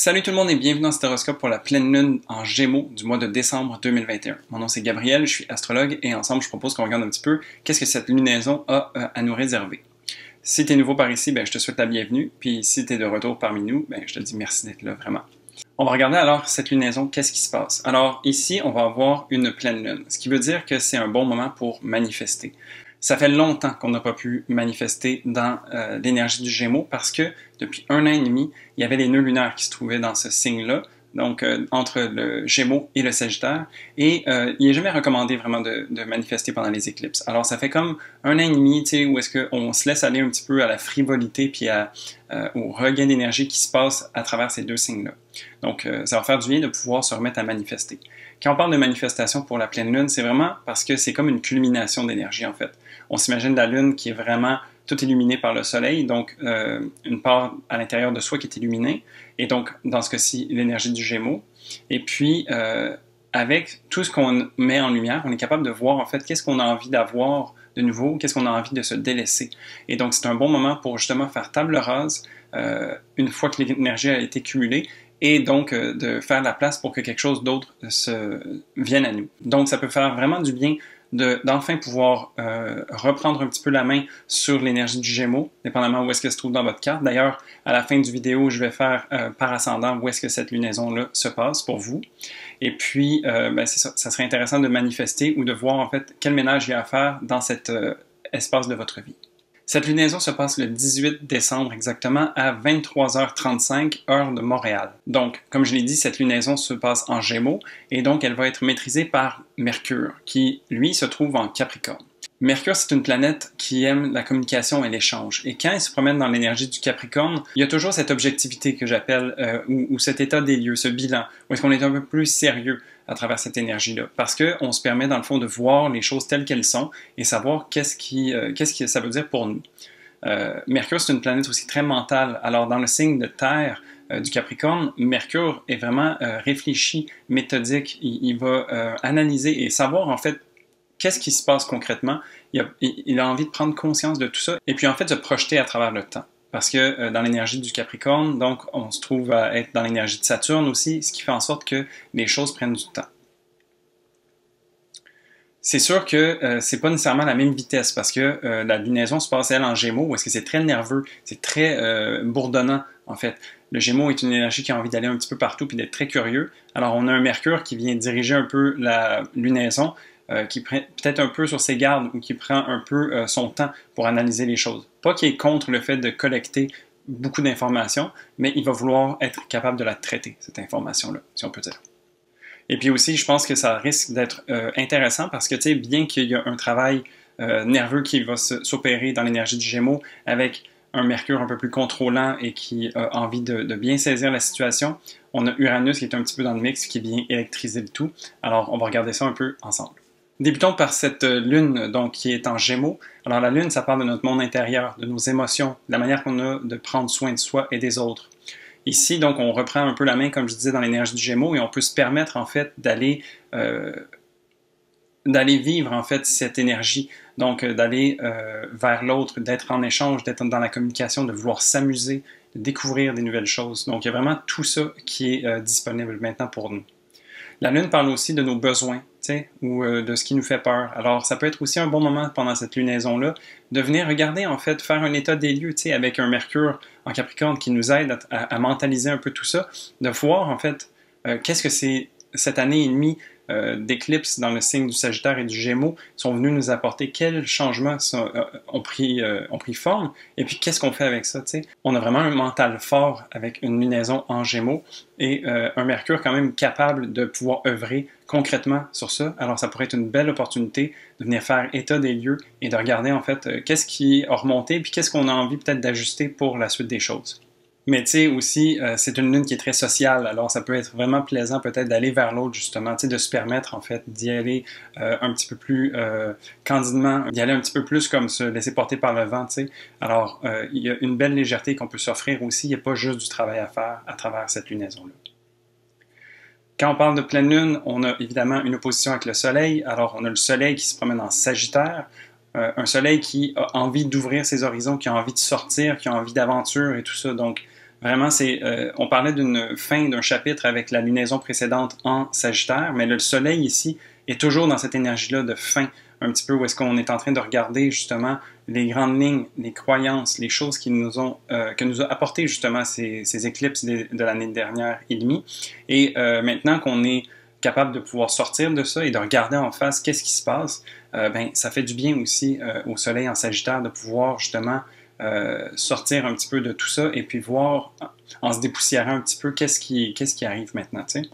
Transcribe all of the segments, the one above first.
Salut tout le monde et bienvenue dans cet horoscope pour la pleine lune en Gémeaux du mois de décembre 2021. Mon nom c'est Gabriel, je suis astrologue et ensemble je propose qu'on regarde un petit peu qu'est-ce que cette lunaison a à nous réserver. Si tu es nouveau par ici, je te souhaite la bienvenue, puis si tu es de retour parmi nous, je te dis merci d'être là vraiment. On va regarder alors cette lunaison, qu'est-ce qui se passe. Alors ici, on va avoir une pleine lune, ce qui veut dire que c'est un bon moment pour manifester. Ça fait longtemps qu'on n'a pas pu manifester dans l'énergie du Gémeaux parce que depuis 1 an et demi, il y avait les nœuds lunaires qui se trouvaient dans ce signe-là, donc entre le Gémeaux et le Sagittaire, et il n'est jamais recommandé vraiment de manifester pendant les éclipses. Alors ça fait comme 1 an et demi, tu sais, où est-ce qu'on se laisse aller un petit peu à la frivolité puis au regain d'énergie qui se passe à travers ces deux signes-là. Donc ça va faire du bien de pouvoir se remettre à manifester. Quand on parle de manifestation pour la pleine lune, c'est vraiment parce que c'est comme une culmination d'énergie en fait. On s'imagine la lune qui est vraiment tout illuminée par le soleil, donc une part à l'intérieur de soi qui est illuminée, et donc dans ce cas-ci l'énergie du Gémeaux. Et puis avec tout ce qu'on met en lumière, on est capable de voir en fait qu'est-ce qu'on a envie d'avoir de nouveau, qu'est-ce qu'on a envie de se délaisser. Et donc c'est un bon moment pour justement faire table rase une fois que l'énergie a été cumulée, et donc de faire la place pour que quelque chose d'autre vienne à nous. Donc ça peut faire vraiment du bien d'enfin pouvoir reprendre un petit peu la main sur l'énergie du Gémeaux, dépendamment où est-ce qu'elle se trouve dans votre carte. D'ailleurs, à la fin du vidéo, je vais faire par ascendant où est-ce que cette lunaison-là se passe pour vous. Et puis, c'est ça, ça serait intéressant de manifester ou de voir en fait quel ménage il y a à faire dans cet espace de votre vie. Cette lunaison se passe le 18 décembre exactement à 23h35 heure de Montréal. Donc, comme je l'ai dit, cette lunaison se passe en Gémeaux et donc elle va être maîtrisée par Mercure, qui lui se trouve en Capricorne. Mercure, c'est une planète qui aime la communication et l'échange. Et quand il se promène dans l'énergie du Capricorne, il y a toujours cette objectivité que j'appelle, ou cet état des lieux, ce bilan, où est-ce qu'on est un peu plus sérieux à travers cette énergie-là. Parce qu'on se permet, dans le fond, de voir les choses telles qu'elles sont et savoir qu'est-ce que ça veut dire pour nous. Mercure, c'est une planète aussi très mentale. Alors, dans le signe de Terre, du Capricorne, Mercure est vraiment réfléchi, méthodique. Il va analyser et savoir, en fait, qu'est-ce qui se passe concrètement. Il a envie de prendre conscience de tout ça et puis, en fait, se projeter à travers le temps. Parce que dans l'énergie du Capricorne, donc, on se trouve à être dans l'énergie de Saturne aussi, ce qui fait en sorte que les choses prennent du temps. C'est sûr que c'est pas nécessairement la même vitesse parce que la lunaison se passe, elle, en Gémeaux, où est-ce que c'est très nerveux, c'est très bourdonnant, en fait. Le Gémeaux est une énergie qui a envie d'aller un petit peu partout puis d'être très curieux. Alors, on a un Mercure qui vient diriger un peu la lunaison, qui prend peut-être un peu sur ses gardes ou qui prend un peu son temps pour analyser les choses. Pas qu'il est contre le fait de collecter beaucoup d'informations, mais il va vouloir être capable de la traiter, cette information-là, si on peut dire. Et puis aussi, je pense que ça risque d'être intéressant parce que, tu sais, bien qu'il y a un travail nerveux qui va s'opérer dans l'énergie du Gémeaux avec un Mercure un peu plus contrôlant et qui a envie de bien saisir la situation, on a Uranus qui est un petit peu dans le mix, qui vient électriser le tout. Alors, on va regarder ça un peu ensemble. Débutons par cette lune donc, qui est en Gémeaux. Alors la lune, ça parle de notre monde intérieur, de nos émotions, de la manière qu'on a de prendre soin de soi et des autres. Ici, donc, on reprend un peu la main, comme je disais, dans l'énergie du Gémeaux et on peut se permettre, en fait, d'aller vivre, en fait, cette énergie. Donc, d'aller vers l'autre, d'être en échange, d'être dans la communication, de vouloir s'amuser, de découvrir des nouvelles choses. Donc, il y a vraiment tout ça qui est disponible maintenant pour nous. La lune parle aussi de nos besoins, ou de ce qui nous fait peur. Alors, ça peut être aussi un bon moment pendant cette lunaison-là de venir regarder, en fait, faire un état des lieux, avec un Mercure en Capricorne qui nous aide à mentaliser un peu tout ça, de voir, en fait, qu'est-ce que c'est cette année et demie d'éclipse dans le signe du Sagittaire et du Gémeaux sont venus nous apporter, quels changements ont pris forme, et puis qu'est-ce qu'on fait avec ça, t'sais? On a vraiment un mental fort avec une lunaison en Gémeaux, et un Mercure quand même capable de pouvoir œuvrer concrètement sur ça. Alors ça pourrait être une belle opportunité de venir faire état des lieux et de regarder en fait qu'est-ce qui a remonté, puis qu'est-ce qu'on a envie peut-être d'ajuster pour la suite des choses. Mais tu sais aussi, c'est une lune qui est très sociale, alors ça peut être vraiment plaisant peut-être d'aller vers l'autre justement, tu sais, de se permettre en fait d'y aller un petit peu plus candidement, d'y aller un petit peu plus comme se laisser porter par le vent, tu sais. Alors, il y a une belle légèreté qu'on peut s'offrir aussi, il n'y a pas juste du travail à faire à travers cette lunaison-là. Quand on parle de pleine lune, on a évidemment une opposition avec le soleil, alors on a le soleil qui se promène en Sagittaire, un soleil qui a envie d'ouvrir ses horizons, qui a envie de sortir, qui a envie d'aventure et tout ça, donc Vraiment, on parlait d'une fin d'un chapitre avec la lunaison précédente en Sagittaire, mais le Soleil ici est toujours dans cette énergie-là de fin, un petit peu où est-ce qu'on est en train de regarder justement les grandes lignes, les croyances, les choses qui que nous a apporté justement ces éclipses de l'année dernière et demie. Et maintenant qu'on est capable de pouvoir sortir de ça et de regarder en face qu'est-ce qui se passe, ça fait du bien aussi au Soleil en Sagittaire de pouvoir justement sortir un petit peu de tout ça et puis voir, en se dépoussiérant un petit peu, qu'est-ce qui arrive maintenant, tu sais.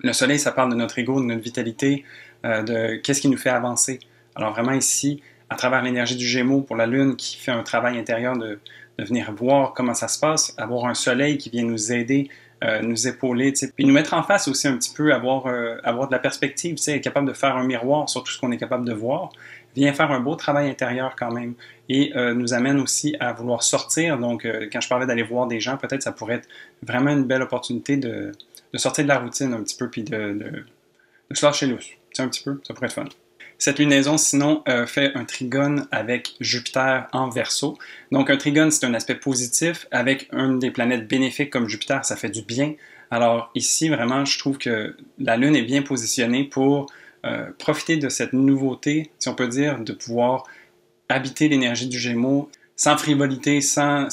Le Soleil, ça parle de notre ego, de notre vitalité, de qu'est-ce qui nous fait avancer. Alors vraiment ici, à travers l'énergie du Gémeaux pour la Lune qui fait un travail intérieur de venir voir comment ça se passe, avoir un Soleil qui vient nous aider, nous épauler, puis nous mettre en face aussi un petit peu, avoir de la perspective, être capable de faire un miroir sur tout ce qu'on est capable de voir, vient faire un beau travail intérieur quand même et nous amène aussi à vouloir sortir. Donc, quand je parlais d'aller voir des gens, peut-être ça pourrait être vraiment une belle opportunité de sortir de la routine un petit peu puis de se lâcher lousse, un petit peu, ça pourrait être fun. Cette lunaison, sinon, fait un trigone avec Jupiter en Verseau. Donc, un trigone, c'est un aspect positif. Avec une des planètes bénéfiques comme Jupiter, ça fait du bien. Alors, ici, vraiment, je trouve que la Lune est bien positionnée pour profiter de cette nouveauté, si on peut dire, de pouvoir habiter l'énergie du Gémeaux sans frivolité, sans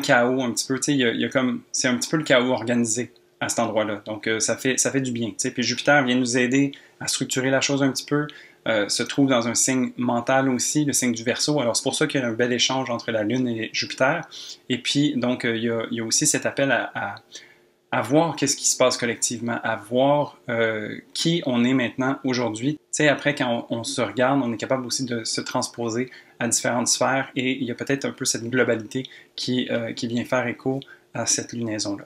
chaos un petit peu. C'est un petit peu le chaos organisé à cet endroit-là. Donc, ça fait du bien. Puis Jupiter vient nous aider à structurer la chose un petit peu, se trouve dans un signe mental aussi, le signe du Verseau. Alors, c'est pour ça qu'il y a un bel échange entre la Lune et Jupiter. Et puis, donc, il y a aussi cet appel à voir qu'est-ce qui se passe collectivement, à voir qui on est maintenant aujourd'hui. Après, quand on se regarde, on est capable aussi de se transposer à différentes sphères et il y a peut-être un peu cette globalité qui vient faire écho à cette lunaison-là.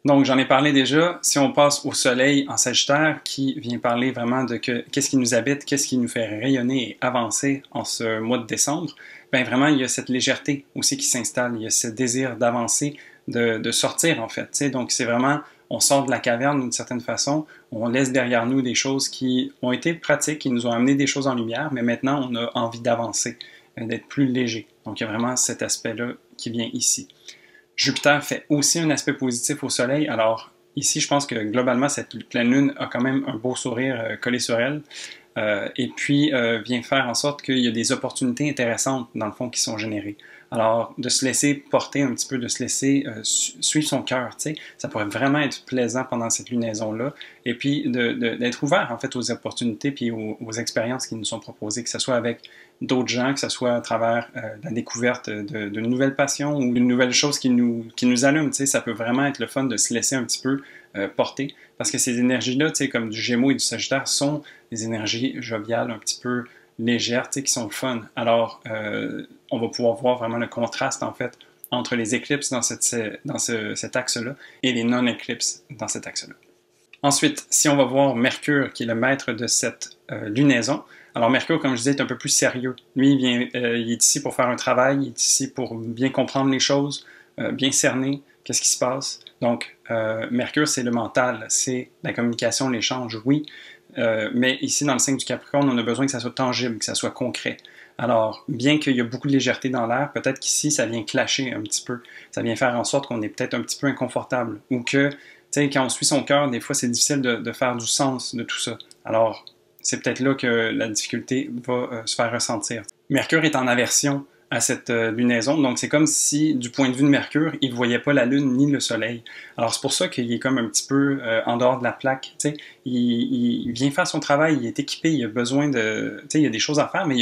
Donc, j'en ai parlé déjà. Si on passe au Soleil en Sagittaire, qui vient parler vraiment de qu'est-ce qui nous habite, qu'est-ce qui nous fait rayonner et avancer en ce mois de décembre, vraiment, il y a cette légèreté aussi qui s'installe. Il y a ce désir d'avancer, de sortir, en fait. Donc, c'est vraiment, on sort de la caverne d'une certaine façon, on laisse derrière nous des choses qui ont été pratiques, qui nous ont amené des choses en lumière, mais maintenant, on a envie d'avancer, d'être plus léger. Donc, il y a vraiment cet aspect-là qui vient ici. Jupiter fait aussi un aspect positif au Soleil. Alors, ici, je pense que globalement, cette pleine lune a quand même un beau sourire collé sur elle. Et puis, vient faire en sorte qu'il y a des opportunités intéressantes, dans le fond, qui sont générées. Alors, de se laisser porter un petit peu, de se laisser suivre son cœur, tu sais, ça pourrait vraiment être plaisant pendant cette lunaison-là. Et puis, d'être ouvert, en fait, aux opportunités puis aux expériences qui nous sont proposées, que ce soit avec d'autres gens, que ce soit à travers la découverte d'une nouvelle passion ou d'une nouvelle chose qui nous allume, tu sais, ça peut vraiment être le fun de se laisser un petit peu porter. Parce que ces énergies-là, tu sais, comme du Gémeaux et du Sagittaire, sont des énergies joviales, un petit peu légères, tu sais, qui sont le fun. Alors, on va pouvoir voir vraiment le contraste, en fait, entre les éclipses dans cet axe-là et les non-éclipses dans cet axe-là. Ensuite, si on va voir Mercure, qui est le maître de cette lunaison, alors Mercure, comme je disais, est un peu plus sérieux. Lui, il est ici pour faire un travail, il est ici pour bien comprendre les choses, bien cerner qu'est-ce qui se passe. Donc, Mercure, c'est le mental, c'est la communication, l'échange, oui, mais ici, dans le signe du Capricorne, on a besoin que ça soit tangible, que ça soit concret. Alors, bien qu'il y a beaucoup de légèreté dans l'air, peut-être qu'ici, ça vient clasher un petit peu. Ça vient faire en sorte qu'on est peut-être un petit peu inconfortable ou que, tu sais, quand on suit son cœur, des fois, c'est difficile de faire du sens de tout ça. Alors, c'est peut-être là que la difficulté va se faire ressentir. Mercure est en aversion à cette lunaison, donc c'est comme si, du point de vue de Mercure, il ne voyait pas la Lune ni le Soleil. Alors c'est pour ça qu'il est comme un petit peu en dehors de la plaque, tu sais. Il vient faire son travail, il est équipé, il a besoin de... Tu sais, il y a des choses à faire, mais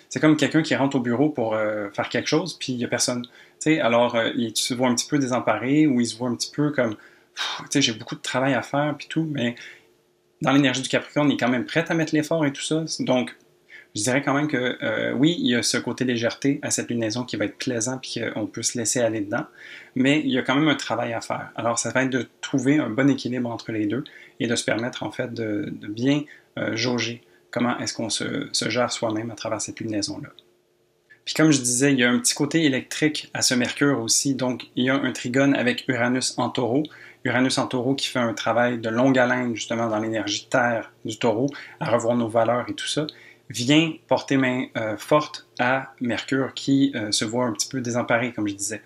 c'est comme quelqu'un qui rentre au bureau pour faire quelque chose, puis il n'y a personne. Tu sais, alors il se voit un petit peu désemparé, ou il se voit un petit peu comme... Tu sais, j'ai beaucoup de travail à faire, puis tout, mais dans l'énergie du Capricorne, il est quand même prêt à mettre l'effort et tout ça. Donc, je dirais quand même que oui, il y a ce côté légèreté à cette lunaison qui va être plaisant puis qu'on peut se laisser aller dedans, mais il y a quand même un travail à faire. Alors, ça va être de trouver un bon équilibre entre les deux et de se permettre en fait de bien jauger comment est-ce qu'on se gère soi-même à travers cette lunaison-là. Puis comme je disais, il y a un petit côté électrique à ce Mercure aussi, donc il y a un trigone avec Uranus en taureau. Uranus en taureau qui fait un travail de longue haleine justement dans l'énergie terre du taureau, à revoir nos valeurs et tout ça, vient porter main forte à Mercure qui se voit un petit peu désemparé, comme je disais.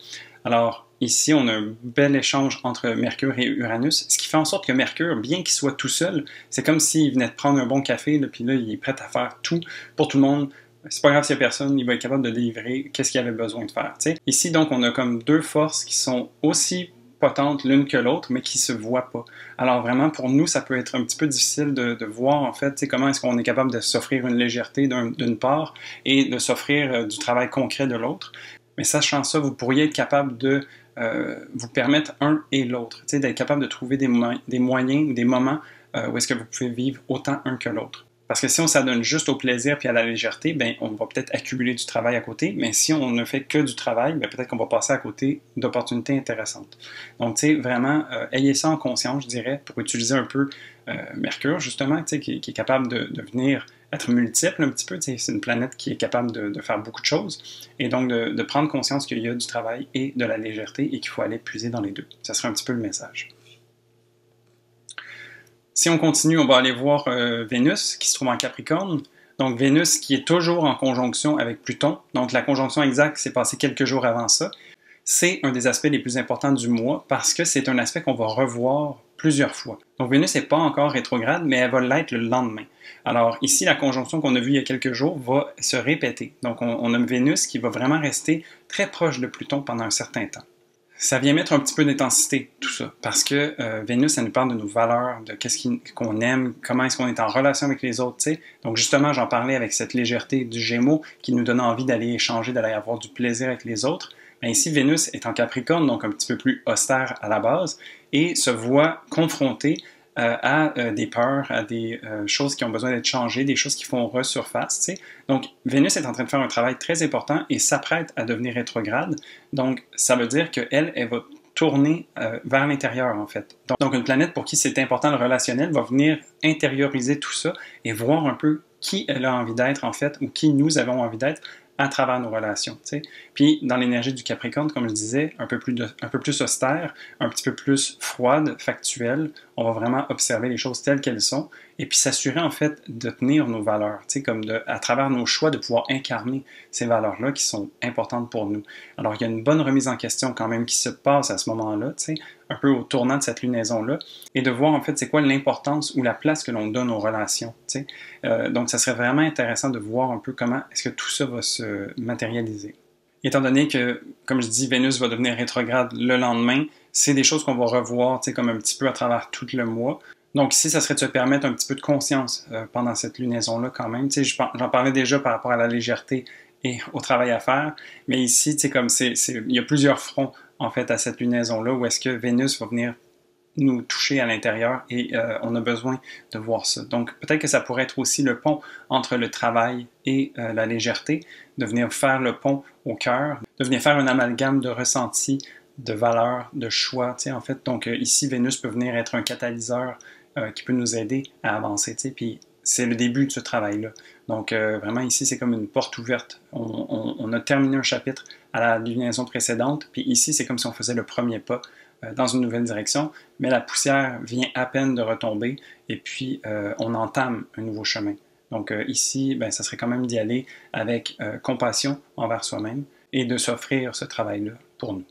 Alors, ici, on a un bel échange entre Mercure et Uranus, ce qui fait en sorte que Mercure, bien qu'il soit tout seul, c'est comme s'il venait de prendre un bon café, là, puis là, il est prêt à faire tout pour tout le monde. C'est pas grave s'il y a personne, il va être capable de délivrer qu'est-ce qu'il avait besoin de faire. T'sais. Ici, donc, on a comme deux forces qui sont aussi potentes l'une que l'autre, mais qui se voient pas. Alors vraiment, pour nous, ça peut être un petit peu difficile de voir, en fait, comment est-ce qu'on est capable de s'offrir une légèreté d'une part et de s'offrir du travail concret de l'autre. Mais sachant ça, vous pourriez être capable de vous permettre un et l'autre, d'être capable de trouver des moyens ou des moments où est-ce que vous pouvez vivre autant un que l'autre. Parce que si on s'adonne juste au plaisir puis à la légèreté, ben on va peut-être accumuler du travail à côté, mais si on ne fait que du travail, ben peut-être qu'on va passer à côté d'opportunités intéressantes. Donc, tu sais, vraiment, ayez ça en conscience, je dirais, pour utiliser un peu Mercure, justement, tu sais, qui est capable de venir être multiple un petit peu. C'est une planète qui est capable de faire beaucoup de choses. Et donc, de prendre conscience qu'il y a du travail et de la légèreté et qu'il faut aller puiser dans les deux. Ça serait un petit peu le message. Si on continue, on va aller voir Vénus, qui se trouve en Capricorne. Donc, Vénus qui est toujours en conjonction avec Pluton. Donc, la conjonction exacte s'est passée quelques jours avant ça. C'est un des aspects les plus importants du mois parce que c'est un aspect qu'on va revoir plusieurs fois. Donc, Vénus n'est pas encore rétrograde, mais elle va l'être le lendemain. Alors, ici, la conjonction qu'on a vue il y a quelques jours va se répéter. Donc, on a Vénus qui va vraiment rester très proche de Pluton pendant un certain temps. Ça vient mettre un petit peu d'intensité, tout ça, parce que Vénus, elle nous parle de nos valeurs, de qu'est-ce qu'on aime, comment est-ce qu'on est en relation avec les autres, tu sais. Donc justement, j'en parlais avec cette légèreté du Gémeaux qui nous donne envie d'aller échanger, d'aller avoir du plaisir avec les autres. Mais ici, Vénus est en Capricorne, donc un petit peu plus austère à la base, et se voit confrontée à des peurs, à des choses qui ont besoin d'être changées, des choses qui font resurface. Tu sais. Donc, Vénus est en train de faire un travail très important et s'apprête à devenir rétrograde. Donc, ça veut dire qu'elle, elle va tourner vers l'intérieur, en fait. Donc, une planète pour qui c'est important le relationnel va venir intérioriser tout ça et voir un peu qui elle a envie d'être, en fait, ou qui nous avons envie d'être à travers nos relations. Tu sais. Puis, dans l'énergie du Capricorne, comme je disais, un peu plus austère, un petit peu plus froide, factuelle, on va vraiment observer les choses telles qu'elles sont et puis s'assurer, en fait, de tenir nos valeurs, tu sais, comme à travers nos choix, de pouvoir incarner ces valeurs-là qui sont importantes pour nous. Alors, il y a une bonne remise en question quand même qui se passe à ce moment-là, tu sais, un peu au tournant de cette lunaison-là, et de voir, en fait, c'est quoi l'importance ou la place que l'on donne aux relations, tu sais. Donc, ça serait vraiment intéressant de voir un peu comment est-ce que tout ça va se matérialiser. Étant donné que, comme je dis, Vénus va devenir rétrograde le lendemain, c'est des choses qu'on va revoir, tu sais, comme un petit peu à travers tout le mois. Donc ici, ça serait de se permettre un petit peu de conscience pendant cette lunaison-là quand même. Tu sais, j'en parlais déjà par rapport à la légèreté et au travail à faire, mais ici, tu sais, comme il y a plusieurs fronts, en fait, à cette lunaison-là, où est-ce que Vénus va venir nous toucher à l'intérieur et on a besoin de voir ça. Donc peut-être que ça pourrait être aussi le pont entre le travail et la légèreté, de venir faire le pont au cœur, de venir faire un amalgame de ressentis, de valeurs, de choix, tu sais, en fait. Donc ici, Vénus peut venir être un catalyseur qui peut nous aider à avancer, tu sais, puis c'est le début de ce travail-là. Donc vraiment ici, c'est comme une porte ouverte. On a terminé un chapitre à la lunaison précédente, puis ici, c'est comme si on faisait le premier pas dans une nouvelle direction, mais la poussière vient à peine de retomber et puis on entame un nouveau chemin. Donc ici, ben, ça serait quand même d'y aller avec compassion envers soi-même et de s'offrir ce travail-là pour nous.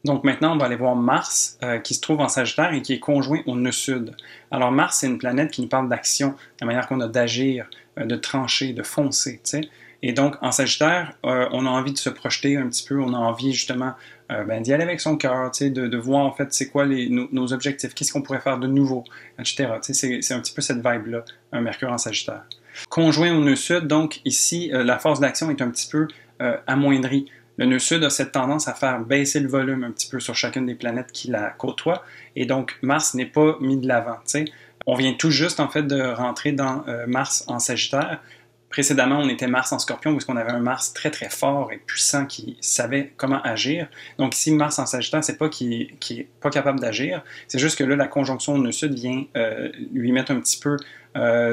Donc maintenant, on va aller voir Mars, qui se trouve en Sagittaire et qui est conjoint au nœud sud. Alors Mars, c'est une planète qui nous parle d'action, la manière qu'on a d'agir, de trancher, de foncer, tu sais. Et donc, en Sagittaire, on a envie de se projeter un petit peu, on a envie justement d'y aller avec son cœur, tu sais, de voir en fait c'est quoi nos objectifs, qu'est-ce qu'on pourrait faire de nouveau, etc. Tu sais, c'est un petit peu cette vibe-là, un Mercure en Sagittaire. Conjoint au nœud sud, donc ici, la force d'action est un petit peu amoindrie. Le nœud sud a cette tendance à faire baisser le volume un petit peu sur chacune des planètes qui la côtoient, et donc Mars n'est pas mis de l'avant, tu sais. On vient tout juste en fait de rentrer dans Mars en Sagittaire. Précédemment, on était Mars en Scorpion, parce qu'on avait un Mars très très fort et puissant qui savait comment agir. Donc ici, Mars en Sagittaire, c'est pas qu'il est pas capable d'agir, c'est juste que là, la conjonction au nœud sud vient lui mettre un petit peu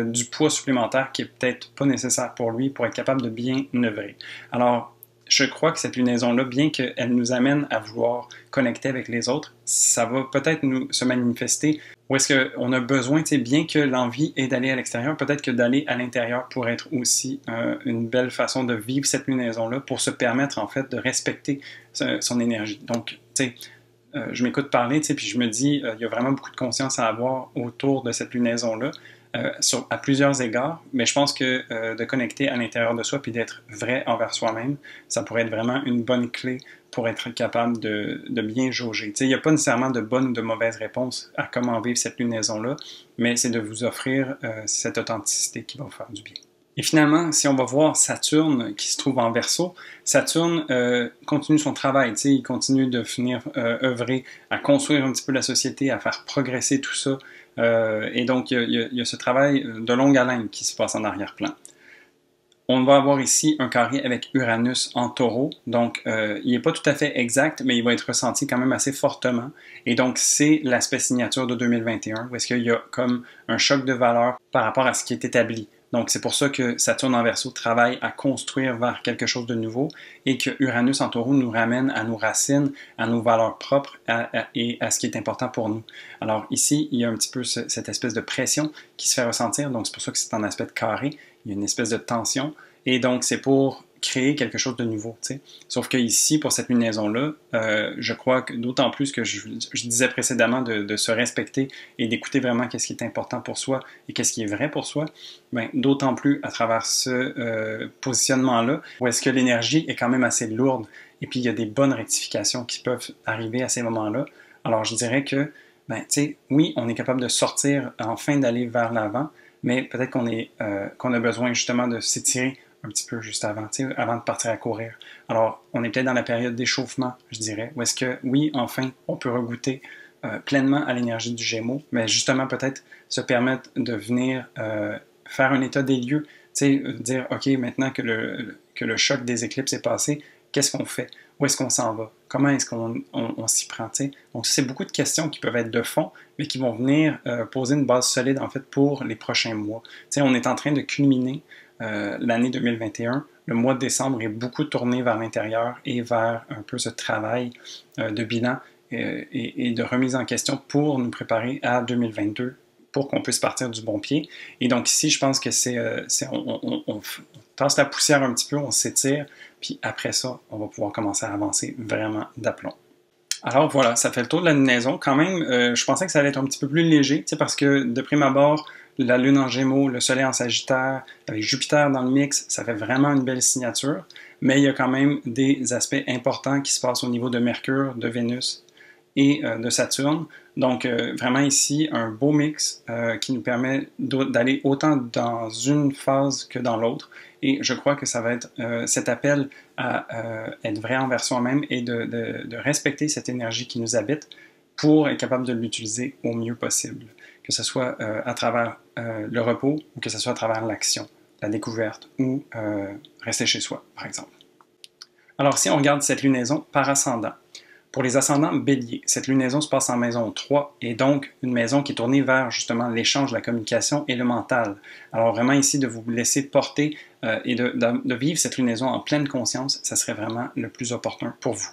du poids supplémentaire qui est peut-être pas nécessaire pour lui pour être capable de bien œuvrer. Alors, je crois que cette lunaison-là, bien qu'elle nous amène à vouloir connecter avec les autres, ça va peut-être nous se manifester. Ou est-ce qu'on a besoin, bien que l'envie est d'aller à l'extérieur, peut-être que d'aller à l'intérieur pourrait être aussi une belle façon de vivre cette lunaison-là pour se permettre en fait de respecter son énergie. Donc, sais, je m'écoute parler, tu sais, puis je me dis, il y a vraiment beaucoup de conscience à avoir autour de cette lunaison-là, à plusieurs égards, mais je pense que de connecter à l'intérieur de soi puis d'être vrai envers soi-même, ça pourrait être vraiment une bonne clé pour être capable de bien jauger. Tu sais, il n'y a pas nécessairement de bonne ou de mauvaise réponse à comment vivre cette lunaison-là, mais c'est de vous offrir cette authenticité qui va vous faire du bien. Et finalement, si on va voir Saturne qui se trouve en Verseau, Saturne continue son travail, tu sais, il continue de finir œuvrer à construire un petit peu la société, à faire progresser tout ça. Et donc, il y a ce travail de longue haleine qui se passe en arrière-plan. On va avoir ici un carré avec Uranus en taureau, donc il n'est pas tout à fait exact, mais il va être ressenti quand même assez fortement. Et donc, c'est l'aspect signature de 2021, où est-ce qu'il y a comme un choc de valeur par rapport à ce qui est établi. Donc, c'est pour ça que Saturne en Verseau travaille à construire vers quelque chose de nouveau et que Uranus en taureau nous ramène à nos racines, à nos valeurs propres et à ce qui est important pour nous. Alors ici, il y a un petit peu cette espèce de pression qui se fait ressentir, donc c'est pour ça que c'est en aspect de carré, il y a une espèce de tension, et donc c'est pour créer quelque chose de nouveau, tu sais. Sauf que ici, pour cette lunaison-là, je crois que d'autant plus que je disais précédemment de se respecter et d'écouter vraiment qu'est-ce qui est important pour soi et qu'est-ce qui est vrai pour soi, ben, d'autant plus à travers ce positionnement-là, où est-ce que l'énergie est quand même assez lourde et puis il y a des bonnes rectifications qui peuvent arriver à ces moments-là. Alors je dirais que, ben, tu sais, oui, on est capable de sortir, enfin d'aller vers l'avant, mais peut-être qu'on a besoin justement de s'étirer un petit peu juste avant, avant de partir à courir. Alors, on est peut-être dans la période d'échauffement, je dirais, où est-ce que, oui, enfin, on peut regoûter pleinement à l'énergie du Gémeaux, mais justement peut-être se permettre de venir faire un état des lieux, dire, OK, maintenant que le choc des éclipses est passé, qu'est-ce qu'on fait? Où est-ce qu'on s'en va? Comment est-ce qu'on s'y prend? T'sais? Donc, c'est beaucoup de questions qui peuvent être de fond, mais qui vont venir poser une base solide, en fait, pour les prochains mois. T'sais, on est en train de culminer l'année 2021. Le mois de décembre est beaucoup tourné vers l'intérieur et vers un peu ce travail de bilan et de remise en question pour nous préparer à 2022 pour qu'on puisse partir du bon pied. Et donc ici, je pense que on tasse la poussière un petit peu, on s'étire, puis après ça, on va pouvoir commencer à avancer vraiment d'aplomb. Alors voilà, ça fait le tour de la lunaison. Quand même, je pensais que ça allait être un petit peu plus léger, parce que de prime abord, la Lune en Gémeaux, le Soleil en Sagittaire, avec Jupiter dans le mix, ça fait vraiment une belle signature. Mais il y a quand même des aspects importants qui se passent au niveau de Mercure, de Vénus et de Saturne. Donc vraiment ici, un beau mix qui nous permet d'aller autant dans une phase que dans l'autre. Et je crois que ça va être cet appel à être vrai envers soi-même et de respecter cette énergie qui nous habite pour être capable de l'utiliser au mieux possible. Que ce soit à travers le repos ou que ce soit à travers l'action, la découverte ou rester chez soi, par exemple. Alors si on regarde cette lunaison par ascendant, pour les ascendants béliers, cette lunaison se passe en maison 3 et donc une maison qui est tournée vers justement l'échange, la communication et le mental. Alors vraiment ici de vous laisser porter et de vivre cette lunaison en pleine conscience, ça serait vraiment le plus opportun pour vous.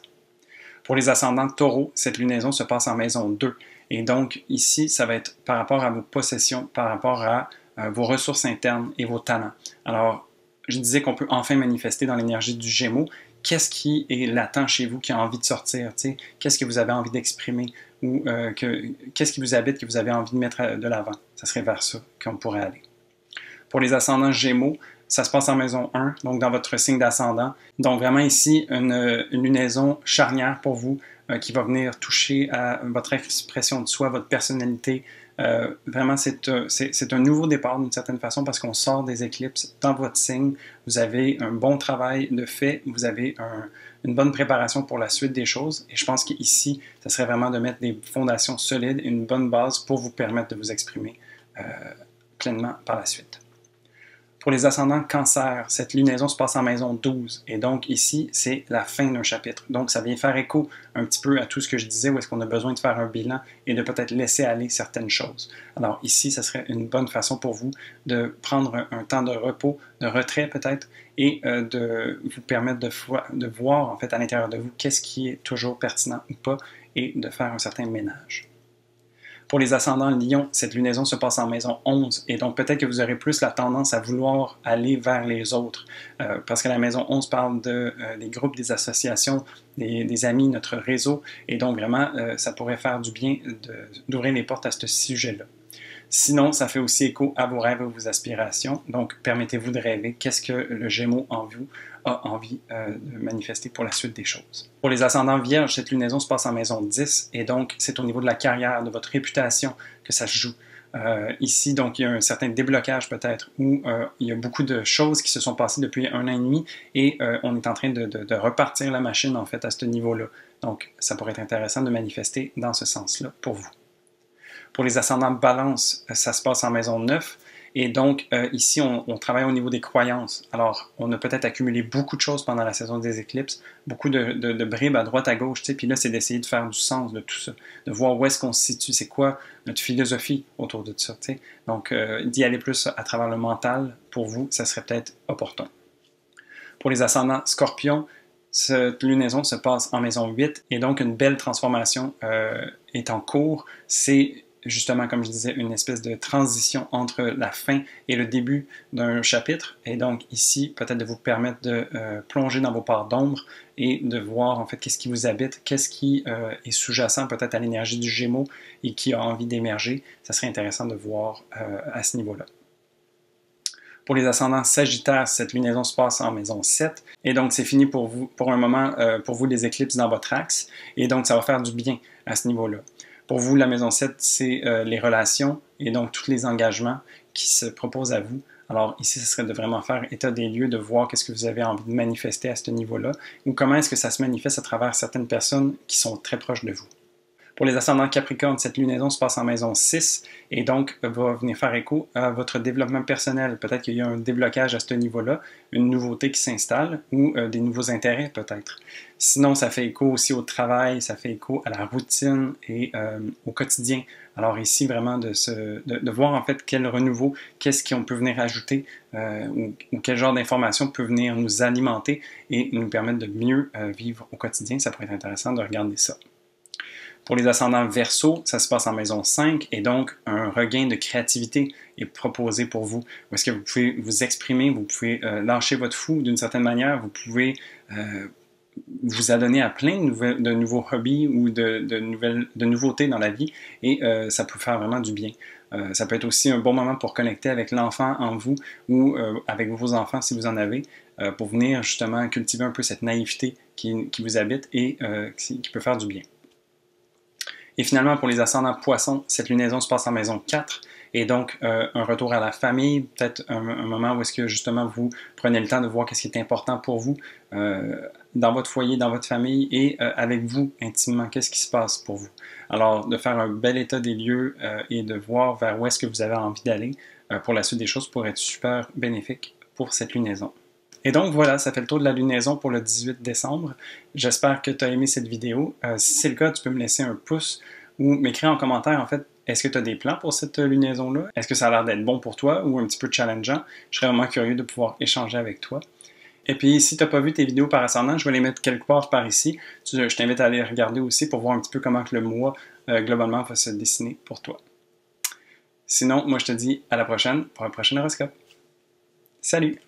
Pour les ascendants taureaux, cette lunaison se passe en maison 2 et donc ici ça va être par rapport à vos possessions, par rapport à vos ressources internes et vos talents. Alors je disais qu'on peut enfin manifester dans l'énergie du Gémeaux. Qu'est-ce qui est latent chez vous, qui a envie de sortir? Qu'est-ce que vous avez envie d'exprimer? Ou qu'est-ce qui vous habite, que vous avez envie de mettre de l'avant? Ça serait vers ça qu'on pourrait aller. Pour les ascendants Gémeaux, ça se passe en maison 1, donc dans votre signe d'ascendant. Donc vraiment ici, une lunaison charnière pour vous qui va venir toucher à votre expression de soi, votre personnalité. Vraiment, c'est un nouveau départ d'une certaine façon parce qu'on sort des éclipses dans votre signe. Vous avez un bon travail de fait, vous avez une bonne préparation pour la suite des choses. Et je pense qu'ici, ça serait vraiment de mettre des fondations solides, une bonne base pour vous permettre de vous exprimer pleinement par la suite. Pour les ascendants cancer, cette lunaison se passe en maison 12. Et donc ici, c'est la fin d'un chapitre. Donc ça vient faire écho un petit peu à tout ce que je disais, où est-ce qu'on a besoin de faire un bilan et de peut-être laisser aller certaines choses. Alors ici, ça serait une bonne façon pour vous de prendre un temps de repos, de retrait peut-être, et de vous permettre de voir en fait à l'intérieur de vous qu'est-ce qui est toujours pertinent ou pas, et de faire un certain ménage. Pour les ascendants Lion, cette lunaison se passe en maison 11 et donc peut-être que vous aurez plus la tendance à vouloir aller vers les autres parce que la maison 11 parle des groupes, des associations, des amis, notre réseau et donc vraiment ça pourrait faire du bien d'ouvrir les portes à ce sujet-là. Sinon, ça fait aussi écho à vos rêves et vos aspirations. Donc, permettez-vous de rêver. Qu'est-ce que le Gémeaux en vous a envie de manifester pour la suite des choses? Pour les ascendants vierges, cette lunaison se passe en maison 10 et donc c'est au niveau de la carrière, de votre réputation que ça se joue. Ici, donc, il y a un certain déblocage peut-être où il y a beaucoup de choses qui se sont passées depuis 1 an et demi et on est en train de repartir la machine en fait à ce niveau-là. Donc, ça pourrait être intéressant de manifester dans ce sens-là pour vous. Pour les ascendants balance, ça se passe en maison 9. Et donc, ici, on travaille au niveau des croyances. Alors, on a peut-être accumulé beaucoup de choses pendant la saison des éclipses, beaucoup de bribes à droite, à gauche, tu sais, puis là, c'est d'essayer de faire du sens de tout ça, de voir où est-ce qu'on se situe, c'est quoi notre philosophie autour de ça, tu sais. Donc, d'y aller plus à travers le mental, pour vous, ça serait peut-être opportun. Pour les ascendants scorpions, cette lunaison se passe en maison 8 et donc une belle transformation est en cours. C'est justement, comme je disais, une espèce de transition entre la fin et le début d'un chapitre. Et donc ici, peut-être de vous permettre de plonger dans vos parts d'ombre et de voir en fait qu'est-ce qui vous habite, qu'est-ce qui est sous-jacent peut-être à l'énergie du Gémeaux et qui a envie d'émerger. Ça serait intéressant de voir à ce niveau-là. Pour les ascendants Sagittaires, cette lunaison se passe en maison 7. Et donc, c'est fini pour vous, pour un moment, pour vous, les éclipses dans votre axe. Et donc, ça va faire du bien à ce niveau-là. Pour vous, la maison 7, c'est les relations et donc tous les engagements qui se proposent à vous. Alors ici, ce serait de vraiment faire état des lieux, de voir qu'est-ce que vous avez envie de manifester à ce niveau-là ou comment est-ce que ça se manifeste à travers certaines personnes qui sont très proches de vous. Pour les ascendants Capricorne, cette lunaison se passe en maison 6 et donc va venir faire écho à votre développement personnel. Peut-être qu'il y a un déblocage à ce niveau-là, une nouveauté qui s'installe ou des nouveaux intérêts peut-être. Sinon, ça fait écho aussi au travail, ça fait écho à la routine et au quotidien. Alors ici, vraiment de voir en fait quel renouveau, qu'est-ce qu'on peut venir ajouter ou quel genre d'information peut venir nous alimenter et nous permettre de mieux vivre au quotidien. Ça pourrait être intéressant de regarder ça. Pour les ascendants Verseau, ça se passe en maison 5 et donc un regain de créativité est proposé pour vous. Où est-ce que vous pouvez vous exprimer, vous pouvez lâcher votre fou d'une certaine manière, vous pouvez vous adonner à plein de nouveaux hobbies ou de nouveautés dans la vie et ça peut faire vraiment du bien. Ça peut être aussi un bon moment pour connecter avec l'enfant en vous ou avec vos enfants si vous en avez, pour venir justement cultiver un peu cette naïveté qui vous habite et qui peut faire du bien. Et finalement, pour les ascendants poissons, cette lunaison se passe en maison 4 et donc un retour à la famille, peut-être un moment où est-ce que justement vous prenez le temps de voir ce qui est important pour vous dans votre foyer, dans votre famille et avec vous intimement, qu'est-ce qui se passe pour vous. Alors, de faire un bel état des lieux et de voir vers où est-ce que vous avez envie d'aller pour la suite des choses pourrait être super bénéfique pour cette lunaison. Et donc voilà, ça fait le tour de la lunaison pour le 18 décembre. J'espère que tu as aimé cette vidéo. Si c'est le cas, tu peux me laisser un pouce ou m'écrire en commentaire, en fait, est-ce que tu as des plans pour cette lunaison-là? Est-ce que ça a l'air d'être bon pour toi ou un petit peu challengeant? Je serais vraiment curieux de pouvoir échanger avec toi. Et puis, si tu n'as pas vu tes vidéos par ascendant, je vais les mettre quelque part par ici. Je t'invite à aller regarder aussi pour voir un petit peu comment que le mois, globalement, va se dessiner pour toi. Sinon, moi, je te dis à la prochaine pour un prochain horoscope. Salut!